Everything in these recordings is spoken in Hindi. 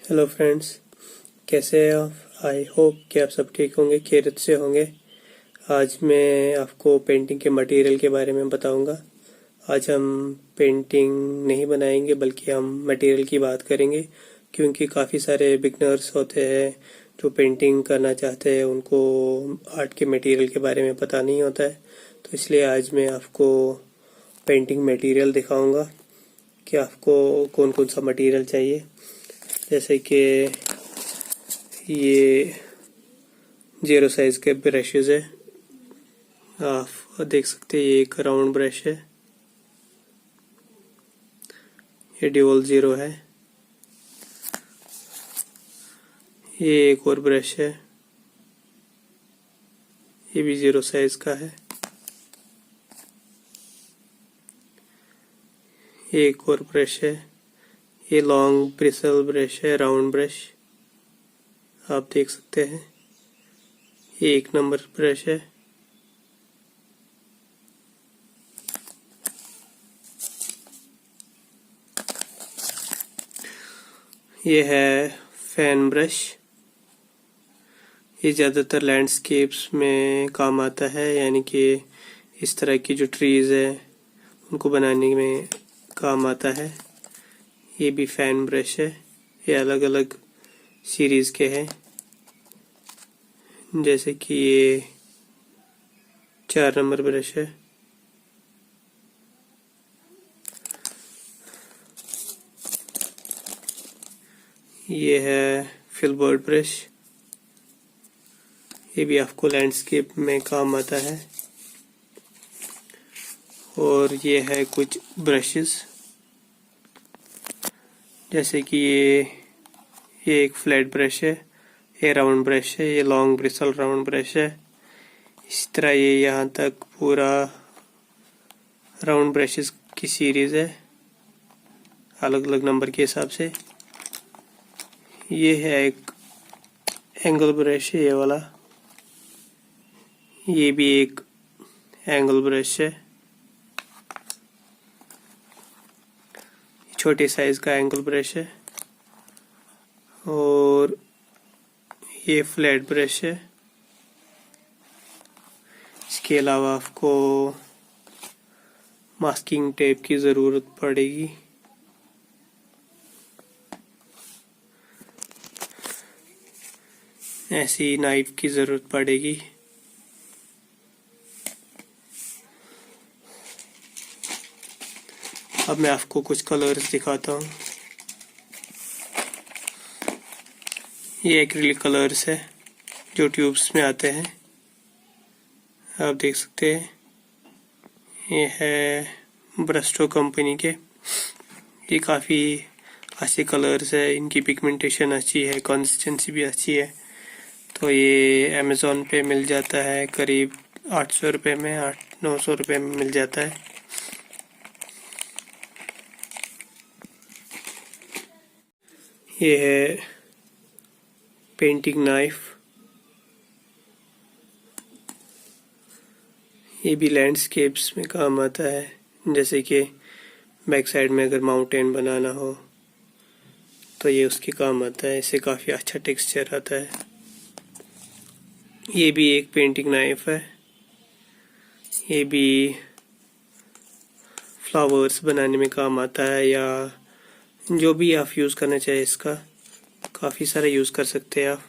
हेलो फ्रेंड्स, कैसे हैं आप। आई होप कि आप सब ठीक होंगे, खैरियत से होंगे। आज मैं आपको पेंटिंग के मटेरियल के बारे में बताऊंगा। आज हम पेंटिंग नहीं बनाएंगे बल्कि हम मटेरियल की बात करेंगे, क्योंकि काफ़ी सारे बिगनर्स होते हैं जो पेंटिंग करना चाहते हैं, उनको आर्ट के मटेरियल के बारे में पता नहीं होता है। तो इसलिए आज मैं आपको पेंटिंग मटेरियल दिखाऊंगा कि आपको कौन कौन सा मटेरियल चाहिए। जैसे कि ये 0 साइज के ब्रशेज है, आप देख सकते हैं। ये एक राउंड ब्रश है, ये ड्यूल 0 है। ये एक और ब्रश है, ये भी 0 साइज का है। ये एक और ब्रश है, ये लॉन्ग ब्रिसल ब्रश है, राउंड ब्रश आप देख सकते हैं। ये 1 नंबर ब्रश है। ये है फैन ब्रश, ये ज़्यादातर लैंडस्केप्स में काम आता है, यानी कि इस तरह की जो ट्रीज़ है उनको बनाने में काम आता है। ये भी फैन ब्रश है, ये अलग अलग सीरीज़ के हैं। जैसे कि ये 4 नंबर ब्रश है। ये है फिल्बर्ट ब्रश, ये भी आपको लैंडस्केप में काम आता है। और ये है कुछ ब्रशेस, जैसे कि ये एक फ्लैट ब्रश है, ये राउंड ब्रश है, ये लॉन्ग ब्रिसल राउंड ब्रश है। इस तरह ये यहाँ तक पूरा राउंड ब्रशेस की सीरीज़ है, अलग अलग नंबर के हिसाब से। ये है एक एंगल ब्रश है, ये वाला। ये भी एक एंगल ब्रश है, छोटे साइज का एंगल ब्रश है। और ये फ्लैट ब्रश है। इसके अलावा आपको मास्किंग टेप की ज़रूरत पड़ेगी। ऐसी नाइफ की ज़रूरत पड़ेगी। अब मैं आपको कुछ कलर्स दिखाता हूँ। ये एक्रिलिक कलर्स है जो ट्यूब्स में आते हैं, आप देख सकते हैं। ये है ब्रस्टो कंपनी के, ये काफ़ी अच्छे कलर्स है, इनकी पिगमेंटेशन अच्छी है, कंसिस्टेंसी भी अच्छी है। तो ये अमेज़ॉन पे मिल जाता है, करीब 800 रुपये में, 800-900 रुपये में मिल जाता है। ये है पेंटिंग नाइफ, ये भी लैंडस्केप्स में काम आता है। जैसे कि बैक साइड में अगर माउंटेन बनाना हो तो ये उसके काम आता है, इससे काफ़ी अच्छा टेक्सचर आता है। ये भी एक पेंटिंग नाइफ है, ये भी फ्लावर्स बनाने में काम आता है, या जो भी आप यूज़ करना चाहे, इसका काफ़ी सारा यूज़ कर सकते हैं आप।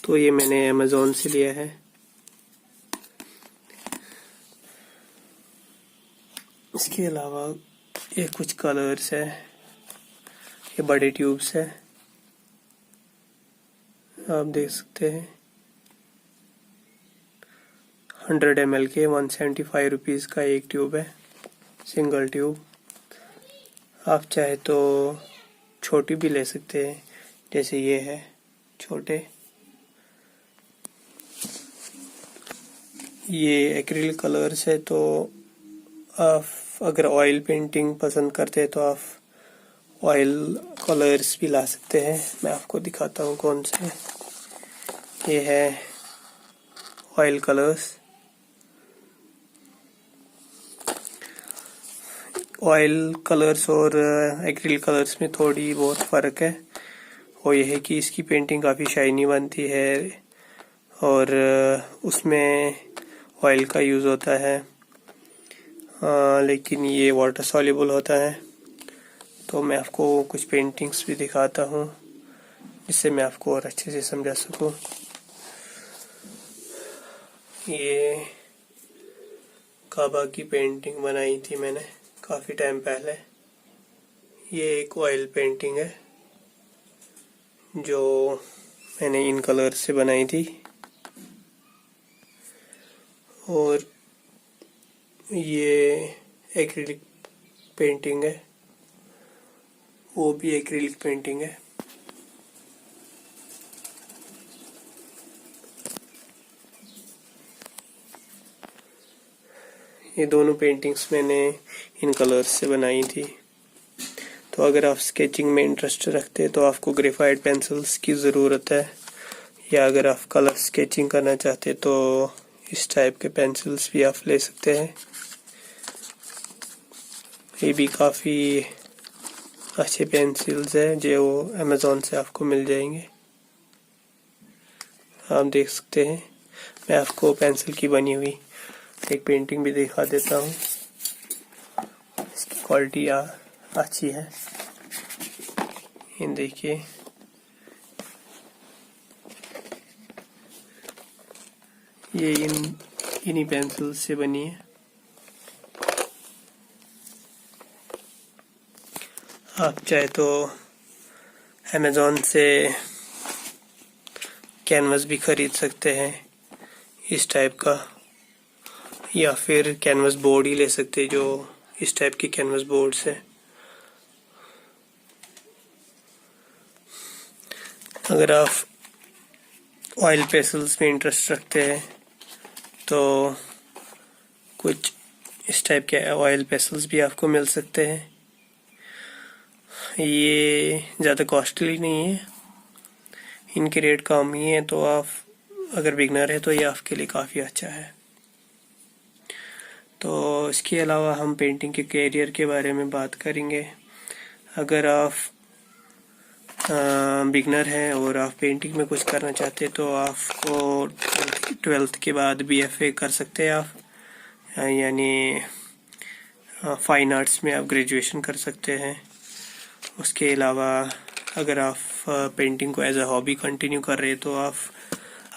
तो ये मैंने अमेज़ॉन से लिया है। इसके अलावा ये कुछ कलर्स है, ये बड़े ट्यूब्स है, आप देख सकते हैं। 100 ml के 175 रुपीज़ का एक ट्यूब है, सिंगल ट्यूब। आप चाहे तो छोटी भी ले सकते हैं, जैसे ये है छोटे। ये एक्रिलिक कलर्स है, तो आप अगर ऑयल पेंटिंग पसंद करते हैं तो आप ऑयल कलर्स भी ला सकते हैं। मैं आपको दिखाता हूँ कौन से। ये है ऑयल कलर्स। ऑयल कलर्स और एक्रिलिक कलर्स में थोड़ी बहुत फ़र्क है। वो ये है कि इसकी पेंटिंग काफ़ी शाइनी बनती है और उसमें ऑयल का यूज़ होता है, लेकिन ये वाटर सॉल्युबल होता है। तो मैं आपको कुछ पेंटिंग्स भी दिखाता हूँ जिससे मैं आपको और अच्छे से समझा सकूँ। ये काबा की पेंटिंग बनाई थी मैंने काफ़ी टाइम पहले। ये एक ऑयल पेंटिंग है जो मैंने इन कलर से बनाई थी, और ये एक्रिलिक पेंटिंग है, वो भी एक्रिलिक पेंटिंग है। ये दोनों पेंटिंग्स मैंने इन कलर्स से बनाई थी। तो अगर आप स्केचिंग में इंटरेस्ट रखते हैं तो आपको ग्रेफाइट पेंसिल्स की ज़रूरत है, या अगर आप कलर स्केचिंग करना चाहते हैं तो इस टाइप के पेंसिल्स भी आप ले सकते हैं। ये भी काफ़ी अच्छे पेंसिल्स हैं जो अमेज़ॉन से आपको मिल जाएंगे, आप देख सकते हैं। मैं आपको पेंसिल की बनी हुई एक पेंटिंग भी दिखा देता हूँ। इसकी क्वालिटी अच्छी है, ये देखिए। ये इन्हीं पेंसिल से बनी है। आप चाहे तो अमेज़ॉन से कैनवस भी खरीद सकते हैं इस टाइप का, या फिर कैनवस बोर्ड ही ले सकते हैं जो इस टाइप की कैनवस बोर्ड से। अगर आप ऑयल पेस्टल्स में इंटरेस्ट रखते हैं तो कुछ इस टाइप के ऑयल पेस्टल्स भी आपको मिल सकते हैं। ये ज़्यादा कॉस्टली नहीं है, इनके रेट कम ही है, तो आप अगर बिगनर है तो ये आपके लिए काफ़ी अच्छा है। तो इसके अलावा हम पेंटिंग के कैरियर के बारे में बात करेंगे। अगर आप बिगनर हैं और आप पेंटिंग में कुछ करना चाहते हैं तो आपको 12th के बाद BFA कर सकते हैं आप, यानी फाइन आर्ट्स में आप ग्रेजुएशन कर सकते हैं। उसके अलावा अगर आप पेंटिंग को एज अ हॉबी कंटिन्यू कर रहे हैं तो आप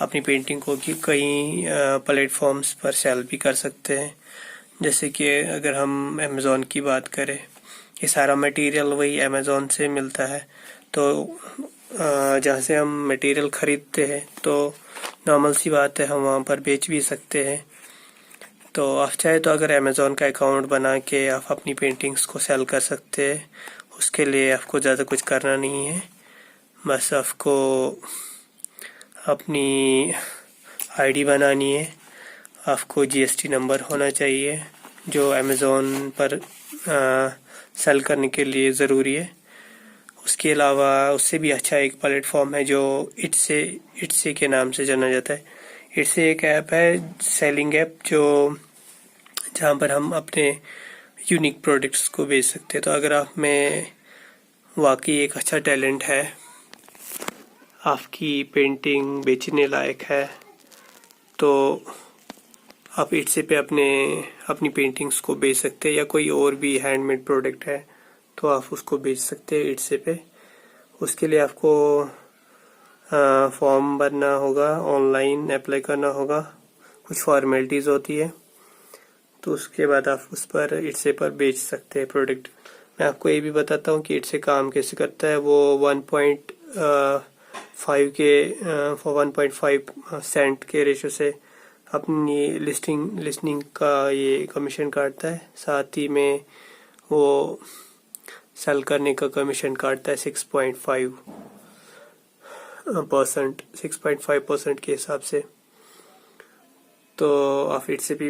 अपनी पेंटिंग को कई प्लेटफॉर्म्स पर सेल भी कर सकते हैं। जैसे कि अगर हम अमेज़ॉन की बात करें, ये सारा मटेरियल वही अमेज़ॉन से मिलता है। तो जहाँ से हम मटेरियल खरीदते हैं तो नॉर्मल सी बात है हम वहाँ पर बेच भी सकते हैं। तो आप चाहे तो अगर अमेज़ॉन का अकाउंट बना के आप अपनी पेंटिंग्स को सेल कर सकते हैं। उसके लिए आपको ज़्यादा कुछ करना नहीं है, बस आपको अपनी आईडी बनानी है, आपको GST नंबर होना चाहिए जो अमेज़ॉन पर सेल करने के लिए ज़रूरी है। उसके अलावा उससे भी अच्छा एक प्लेटफॉर्म है जो इट्से के नाम से जाना जाता है। इट्से एक ऐप है, सेलिंग ऐप, जो जहाँ पर हम अपने यूनिक प्रोडक्ट्स को बेच सकते हैं। तो अगर आप में वाकई एक अच्छा टैलेंट है, आपकी पेंटिंग बेचने लायक है, तो आप इट्से पे अपनी पेंटिंग्स को बेच सकते हैं, या कोई और भी हैंडमेड प्रोडक्ट है तो आप उसको बेच सकते हैं इट्से पे। उसके लिए आपको फॉर्म भरना होगा, ऑनलाइन अप्लाई करना होगा, कुछ फॉर्मेलिटीज़ होती है, तो उसके बाद आप उस पर इट्से पर बेच सकते हैं प्रोडक्ट। मैं आपको ये भी बताता हूँ कि इट्से काम कैसे करता है। वो 1.5 सेंट के रेशो से अपनी लिस्टिंग का ये कमीशन काटता है, साथ ही में वो सेल करने का कमीशन काटता है 6.5% के हिसाब से। तो आप इट्से पे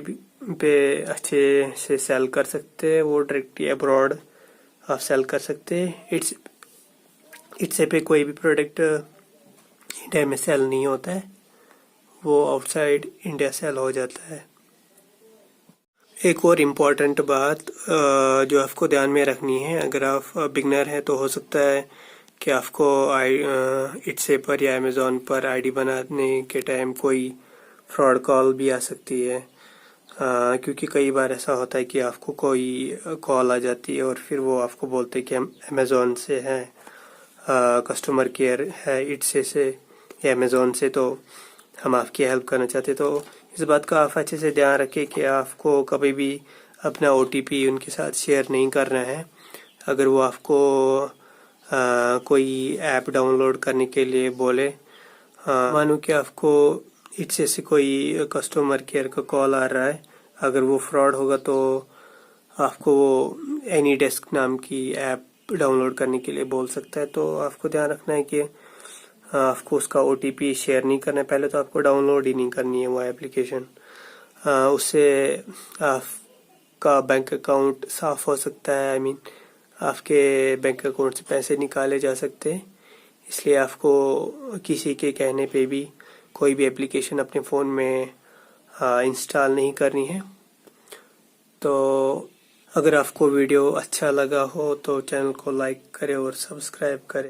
अच्छे से सेल कर सकते हैं, वो डायरेक्टली अब्रॉड आप सेल कर सकते हैं। इट्से पे कोई भी प्रोडक्ट इंडिया में सेल नहीं होता है, वो आउटसाइड इंडिया सेल हो जाता है। एक और इम्पोर्टेंट बात जो आपको ध्यान में रखनी है, अगर आप बिगनर हैं तो हो सकता है कि आपको इट्से पर या अमेज़ॉन पर आईडी बनाने के टाइम कोई फ्रॉड कॉल भी आ सकती है। क्योंकि कई बार ऐसा होता है कि आपको कोई कॉल आ जाती है और फिर वो आपको बोलते हैं कि हम अमेज़ॉन से हैं, कस्टमर केयर है इट्से से या अमेज़ॉन से, तो हम आपकी हेल्प करना चाहते। तो इस बात का आप अच्छे से ध्यान रखें कि आपको कभी भी अपना OTP उनके साथ शेयर नहीं करना है। अगर वो आपको कोई ऐप डाउनलोड करने के लिए बोले, मानो कि आपको इससे से कोई कस्टमर केयर का कॉल आ रहा है, अगर वो फ्रॉड होगा तो आपको वो एनी डेस्क नाम की ऐप डाउनलोड करने के लिए बोल सकता है। तो आपको ध्यान रखना है कि आपको उसका OTP शेयर नहीं करना है। पहले तो आपको डाउनलोड ही नहीं करनी है वो एप्लीकेशन। उससे आपका बैंक अकाउंट साफ हो सकता है, आई मीन आपके बैंक अकाउंट से पैसे निकाले जा सकते हैं। इसलिए आपको किसी के कहने पे भी कोई भी एप्लीकेशन अपने फ़ोन में इंस्टॉल नहीं करनी है। तो अगर आपको वीडियो अच्छा लगा हो तो चैनल को लाइक करें और सब्सक्राइब करें।